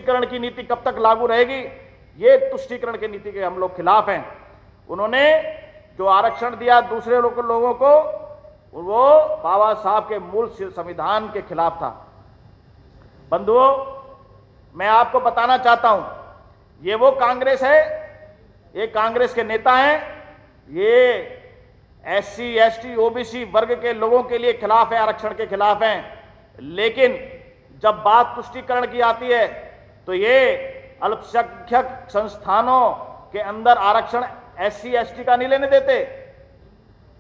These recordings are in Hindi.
तुष्टीकरण की नीति कब तक लागू रहेगी? ये तुष्टीकरण की नीति के हम लोग खिलाफ हैं। उन्होंने जो आरक्षण दिया दूसरे लोगों को, वो बाबा साहब के मूल संविधान के खिलाफ था। बंधुओं, मैं आपको बताना चाहता हूं, ये वो कांग्रेस है, ये कांग्रेस के नेता हैं, ये SC, ST, OBC वर्ग के लोगों के लिए खिलाफ है, आरक्षण के खिलाफ हैं। लेकिन जब बात तुष्टीकरण की आती है तो ये अल्पसंख्यक संस्थानों के अंदर आरक्षण SC, ST का नहीं लेने देते।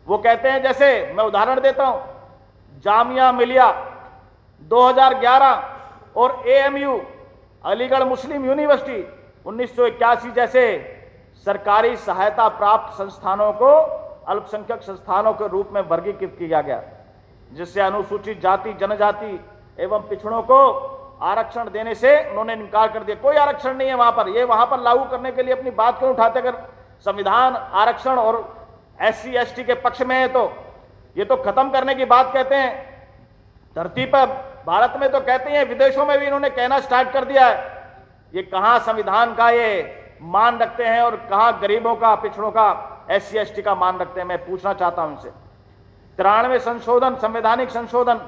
वो कहते हैं, जैसे मैं उदाहरण देता हूं, जामिया मिलिया 2011 और AMU अलीगढ़ मुस्लिम यूनिवर्सिटी 1981 जैसे सरकारी सहायता प्राप्त संस्थानों को अल्पसंख्यक संस्थानों के रूप में वर्गीकृत किया गया, जिससे अनुसूचित जाति, जनजाति एवं पिछड़ों को आरक्षण देने से उन्होंने इनकार कर दिया। कोई आरक्षण नहीं है वहां पर। ये वहां पर लागू करने के लिए अपनी बात क्यों उठाते? अगर संविधान आरक्षण और SC, ST के पक्ष में है तो ये तो खत्म करने की बात कहते हैं। धरती पर भारत में तो कहते हैं, विदेशों में भी इन्होंने कहना स्टार्ट कर दिया है। ये कहां संविधान का ये मान रखते हैं और कहां गरीबों का, पिछड़ों का, SC, ST का मान रखते हैं? मैं पूछना चाहता हूं इनसे। 93 संशोधन, संवैधानिक संशोधन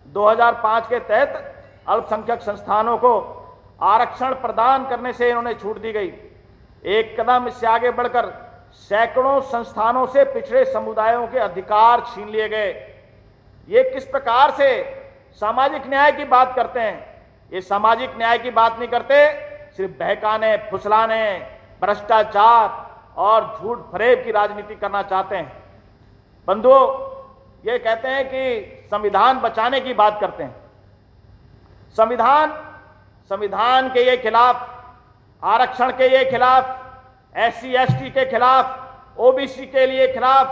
2005 के तहत अल्पसंख्यक संस्थानों को आरक्षण प्रदान करने से इन्होंने छूट दी गई। एक कदम इससे आगे बढ़कर सैकड़ों संस्थानों से पिछड़े समुदायों के अधिकार छीन लिए गए। ये किस प्रकार से सामाजिक न्याय की बात करते हैं? ये सामाजिक न्याय की बात नहीं करते, सिर्फ बहकाने, फुसलाने, भ्रष्टाचार और झूठ फरेब की राजनीति करना चाहते हैं। बंधुओं, ये कहते हैं कि संविधान बचाने की बात करते हैं। संविधान के ये खिलाफ, आरक्षण के ये खिलाफ, SC, ST के खिलाफ, OBC के लिए खिलाफ,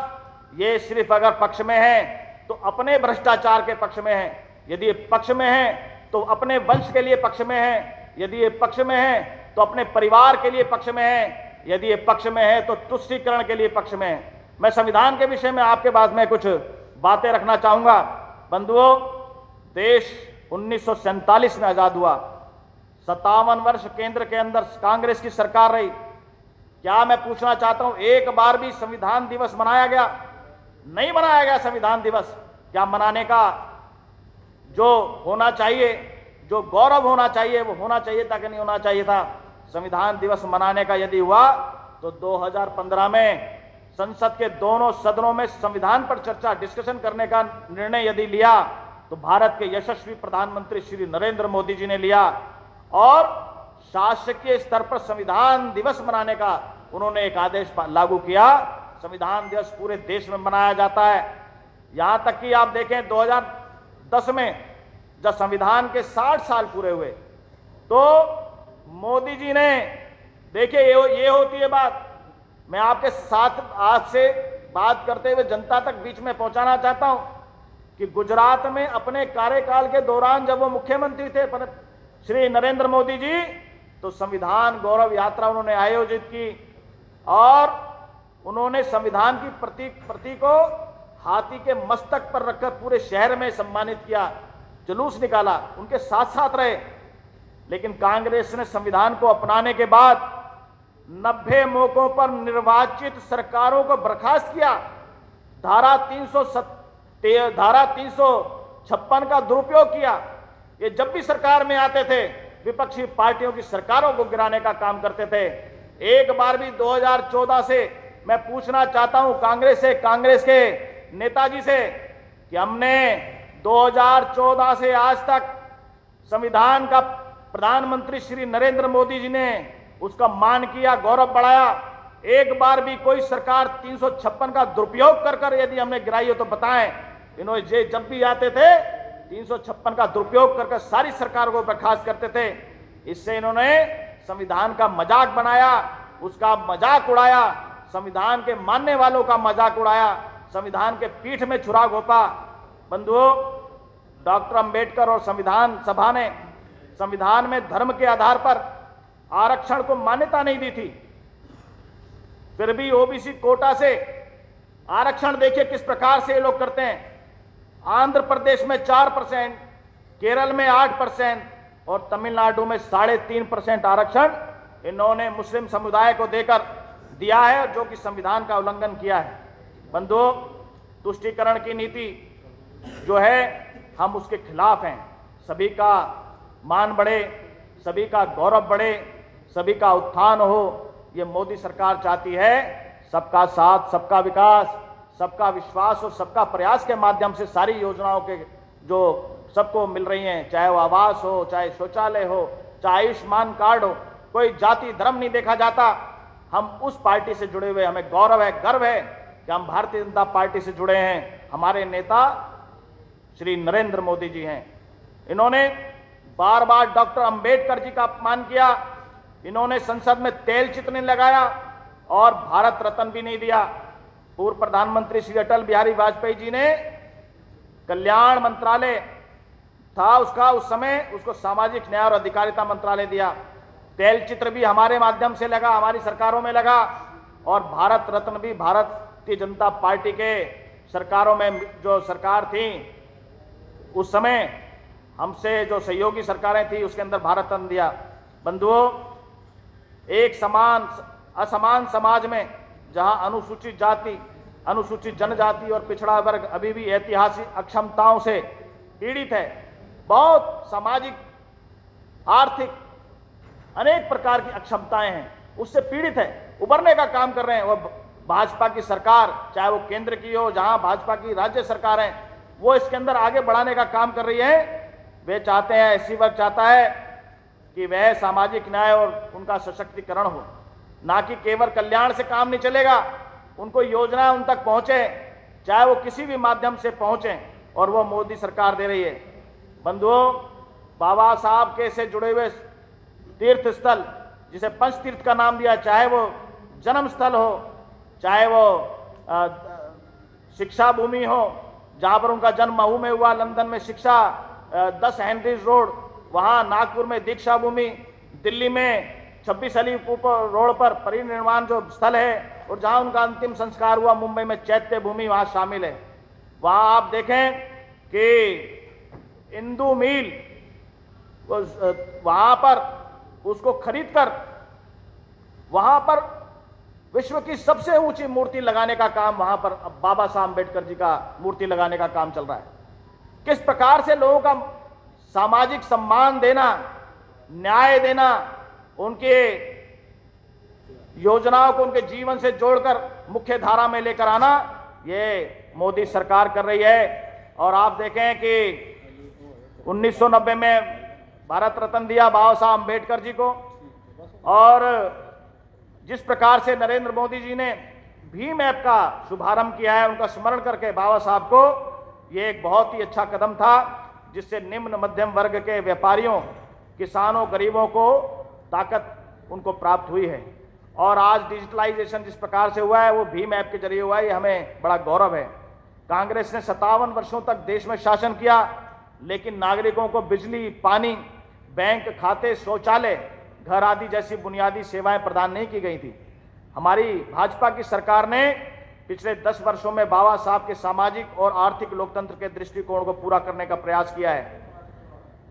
ये सिर्फ अगर पक्ष में है तो अपने भ्रष्टाचार के पक्ष में है। यदि ये पक्ष में है तो अपने वंश के लिए पक्ष में है। यदि ये पक्ष में है तो अपने परिवार के लिए पक्ष में है। यदि ये पक्ष में है तो तुष्टीकरण के लिए पक्ष में है। मैं संविधान के विषय में आपके बाद में कुछ बातें रखना चाहूंगा। बंधुओं, देश 1947 में आजाद हुआ। 57 वर्ष केंद्र के अंदर कांग्रेस की सरकार रही। क्या मैं पूछना चाहता हूं, एक बार भी संविधान दिवस मनाया गया? नहीं मनाया गया संविधान दिवस। क्या मनाने का जो होना चाहिए, जो गौरव होना चाहिए, वो होना चाहिए था कि नहीं होना चाहिए था? संविधान दिवस मनाने का यदि हुआ तो 2015 में संसद के दोनों सदनों में संविधान पर चर्चा, डिस्कशन करने का निर्णय यदि लिया तो भारत के यशस्वी प्रधानमंत्री श्री नरेंद्र मोदी जी ने लिया और शासकीय स्तर पर संविधान दिवस मनाने का उन्होंने एक आदेश लागू किया। संविधान दिवस पूरे देश में मनाया जाता है। यहां तक कि आप देखें 2010 में जब संविधान के 60 साल पूरे हुए तो मोदी जी ने, देखिए ये होती है बात, मैं आपके साथ आपसे बात करते हुए जनता तक बीच में पहुंचाना चाहता हूं कि गुजरात में अपने कार्यकाल के दौरान जब वो मुख्यमंत्री थे श्री नरेंद्र मोदी जी, तो संविधान गौरव यात्रा उन्होंने आयोजित की और उन्होंने संविधान की प्रति को हाथी के मस्तक पर रखकर पूरे शहर में सम्मानित किया, जुलूस निकाला, उनके साथ साथ रहे। लेकिन कांग्रेस ने संविधान को अपनाने के बाद 90 मौकों पर निर्वाचित सरकारों को बर्खास्त किया। धारा 356 का दुरुपयोग किया। ये जब भी सरकार में आते थे विपक्षी पार्टियों की सरकारों को गिराने का काम करते थे। एक बार भी 2014 से मैं पूछना चाहता हूं कांग्रेस से, कांग्रेस के नेताजी से, कि हमने 2014 से आज तक संविधान का प्रधानमंत्री श्री नरेंद्र मोदी जी ने उसका मान किया, गौरव बढ़ाया। एक बार भी कोई सरकार 356 का दुरुपयोग कर यदि हमने गिराई हो तो बताएं। इन्होंने जब भी आते थे 356 का दुरुपयोग कर सारी सरकार को बर्खास्त करते थे। इससे इन्होंने संविधान का मजाक बनाया, उसका मजाक उड़ाया, संविधान के मानने वालों का मजाक उड़ाया, संविधान के पीठ में छुरा घोंपा। बंधुओं, डॉक्टर अंबेडकर और संविधान सभा ने संविधान में धर्म के आधार पर आरक्षण को मान्यता नहीं दी थी, फिर भी ओबीसी कोटा से आरक्षण देखिए किस प्रकार से ये लोग करते हैं। आंध्र प्रदेश में 4%, केरल में 8% और तमिलनाडु में 3.5% आरक्षण इन्होंने मुस्लिम समुदाय को देकर दिया है, जो कि संविधान का उल्लंघन किया है। बंधुओं, तुष्टीकरण की नीति जो है हम उसके खिलाफ हैं। सभी का मान बढ़े, सभी का गौरव बढ़े, सभी का उत्थान हो, ये मोदी सरकार चाहती है। सबका साथ, सबका विकास, सबका विश्वास और सबका प्रयास के माध्यम से सारी योजनाओं के जो सबको मिल रही हैं, चाहे वो आवास हो, चाहे शौचालय हो, चाहे आयुष्मान कार्ड हो, कोई जाति धर्म नहीं देखा जाता। हम उस पार्टी से जुड़े हुए, हमें गौरव है, गर्व है कि हम भारतीय जनता पार्टी से जुड़े हैं। हमारे नेता श्री नरेंद्र मोदी जी हैं। इन्होंने बार बार डॉक्टर अंबेडकर जी का अपमान किया। इन्होंने संसद में तेल चित्र नहीं लगाया और भारत रत्न भी नहीं दिया। पूर्व प्रधानमंत्री श्री अटल बिहारी वाजपेयी जी ने कल्याण मंत्रालय था उसका, उस समय उसको सामाजिक न्याय और अधिकारिता मंत्रालय दिया। तेल चित्र भी हमारे माध्यम से लगा, हमारी सरकारों में लगा, और भारत रत्न भी भारतीय जनता पार्टी के सरकारों में जो सरकार थी उस समय हमसे जो सहयोगी सरकारें थी उसके अंदर भारत रत्न दिया। बंधुओं, एक असमान समाज में जहां अनुसूचित जाति, अनुसूचित जनजाति और पिछड़ा वर्ग अभी भी ऐतिहासिक अक्षमताओं से पीड़ित है, बहुत सामाजिक, आर्थिक, अनेक प्रकार की अक्षमताएं हैं, उससे पीड़ित है, उबरने का काम कर रहे हैं। वो भाजपा की सरकार, चाहे वो केंद्र की हो, जहां भाजपा की राज्य सरकार है, वो इसके अंदर आगे बढ़ाने का काम कर रही है। वे चाहते हैं, एससी वर्ग चाहता है कि वह सामाजिक न्याय और उनका सशक्तिकरण हो, ना कि केवल कल्याण से काम नहीं चलेगा। उनको योजना उन तक पहुंचे, चाहे वो किसी भी माध्यम से पहुंचे, और वो मोदी सरकार दे रही है। बंधुओं, बाबा साहब के से जुड़े हुए तीर्थ स्थल, जिसे पंच तीर्थ का नाम दिया, चाहे वो जन्म स्थल हो, चाहे वो शिक्षा भूमि हो, जहां पर उनका जन्म महू में हुआ, लंदन में शिक्षा 10 हेनरीज रोड, वहां नागपुर में दीक्षा भूमि, दिल्ली में 26 अली रोड पर परिनिर्वाण जो स्थल है, और जहां उनका अंतिम संस्कार हुआ मुंबई में चैत्य भूमि वहां शामिल है। वहां आप देखें कि इंदू मील, वहां पर उसको खरीदकर वहां पर विश्व की सबसे ऊंची मूर्ति लगाने का काम, वहां पर बाबा साहब अम्बेडकर जी का मूर्ति लगाने का काम चल रहा है। किस प्रकार से लोगों का सामाजिक सम्मान देना, न्याय देना, उनके योजनाओं को उनके जीवन से जोड़कर मुख्य धारा में लेकर आना, ये मोदी सरकार कर रही है। और आप देखें कि 1990 में भारत रत्न दिया बाबा साहब अम्बेडकर जी को, और जिस प्रकार से नरेंद्र मोदी जी ने भीम ऐप का शुभारंभ किया है, उनका स्मरण करके बाबा साहब को, ये एक बहुत ही अच्छा कदम था, जिससे निम्न मध्यम वर्ग के व्यापारियों, किसानों, गरीबों को ताकत उनको प्राप्त हुई है। और आज डिजिटलाइजेशन जिस प्रकार से हुआ है वो भीम ऐप के जरिए हुआ है, ये हमें बड़ा गौरव है। कांग्रेस ने 57 वर्षों तक देश में शासन किया, लेकिन नागरिकों को बिजली, पानी, बैंक खाते, शौचालय, घर आदि जैसी बुनियादी सेवाएं प्रदान नहीं की गई थी। हमारी भाजपा की सरकार ने पिछले 10 वर्षों में बाबा साहब के सामाजिक और आर्थिक लोकतंत्र के दृष्टिकोण को पूरा करने का प्रयास किया है।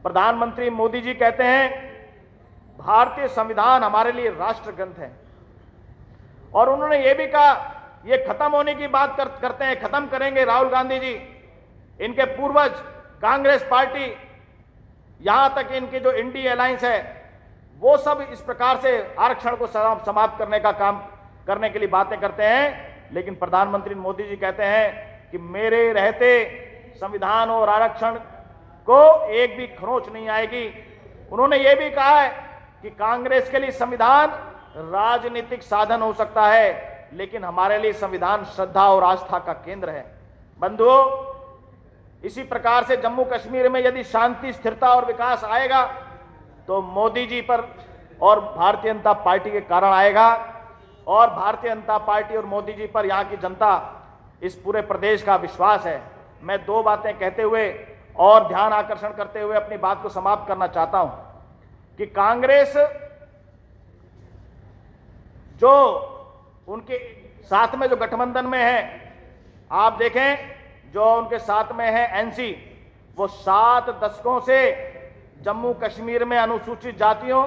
प्रधानमंत्री मोदी जी कहते हैं भारतीय संविधान हमारे लिए राष्ट्र ग्रंथ है, और उन्होंने ये भी कहा ये खत्म होने की बात करते हैं, खत्म करेंगे राहुल गांधी जी, इनके पूर्वज कांग्रेस पार्टी, यहां तक इनकी जो इंडिया अलायंस है, वो सब इस प्रकार से आरक्षण को समाप्त करने का काम करने के लिए बातें करते हैं। लेकिन प्रधानमंत्री मोदी जी कहते हैं कि मेरे रहते संविधान और आरक्षण को एक भी खरोंच नहीं आएगी। उन्होंने ये भी कहा है कि कांग्रेस के लिए संविधान राजनीतिक साधन हो सकता है, लेकिन हमारे लिए संविधान श्रद्धा और आस्था का केंद्र है। बंधुओं, इसी प्रकार से जम्मू कश्मीर में यदि शांति, स्थिरता और विकास आएगा तो मोदी जी पर और भारतीय जनता पार्टी के कारण आएगा, और भारतीय जनता पार्टी और मोदी जी पर यहाँ की जनता, इस पूरे प्रदेश का विश्वास है। मैं 2 बातें कहते हुए और ध्यान आकर्षण करते हुए अपनी बात को समाप्त करना चाहता हूं कि कांग्रेस जो उनके साथ में जो गठबंधन में है, आप देखें जो उनके साथ में है एनसी, वो 7 दशकों से जम्मू कश्मीर में अनुसूचित जातियों,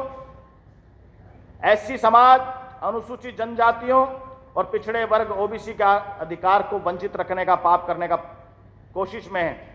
एससी समाज, अनुसूचित जनजातियों और पिछड़े वर्ग ओबीसी का अधिकार को वंचित रखने का पाप करने का कोशिश में है।